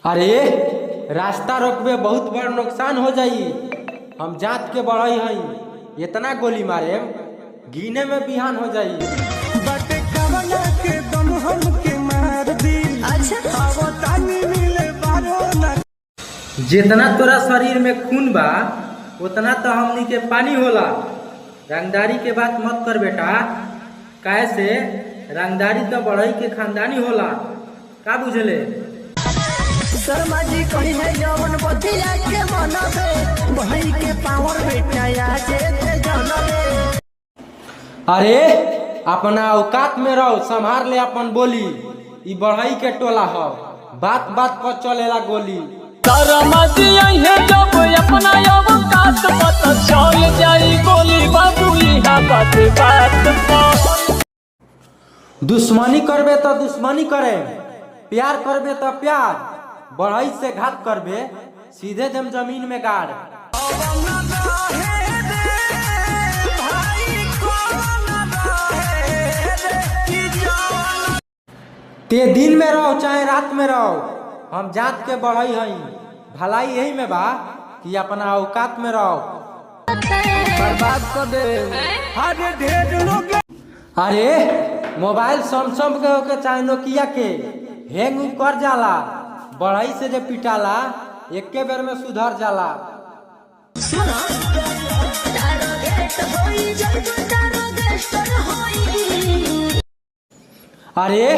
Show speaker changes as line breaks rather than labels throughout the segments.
अरे रास्ता रोकबे बहुत बड़ नुकसान हो जाई। हम जात के बढ़ई हई, इतना गोली मारे गिने में बिहान हो जाई।
बाटे कवना के दम हमके मार दी। अच्छा आवो तानी मिले बारो ना।
जितना तोरा शरीर में खून बा उतना तो हमनी के पानी होला। रंगदारी के बात मत कर बेटा, काहे से रंगदारी तो बढ़ई के खानदानी होला। का बुझले?
शर्मा जी कही है यौवन बतिया के मनबे, भाई के पावर बेटा आजे ते जानबे।
अरे अपना औकात में रहो, संभार ले अपन बोली। ई बढ़ई के टोला हो, बात बात पर चलेला गोली।
शर्मा जी है जब अपना औकात पता चल जाई गोली बाबू इहा बात बात।
दुश्मनी करबे तो दुश्मनी करे, प्यार करबे तो प्यार। बढ़ई से घात करबे सीधे जम जमीन में गाड़। ते दिन में रहो चाहे रात में रहो, हम जात के बढ़ई हई। भलाई यही में बा कि अपना औकात में रहो।
बर्बाद कर दे हर ढेर लोग।
अरे मोबाइल सैमसंग के होके चाहे नोकिया के हैंग कर जाला। बढ़ई से जे पिटाला एके बेर में सुधर जाला। अरे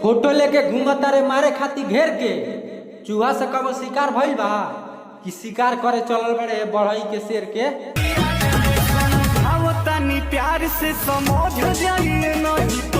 फोटो लेके घूमता रे मारे खाती घेर के। चूहा से कब शिकार भइल बा कि शिकार करे चलल बड़े बढ़ई के शेर के।
आवतानी प्यार से समझ जाइए नहीं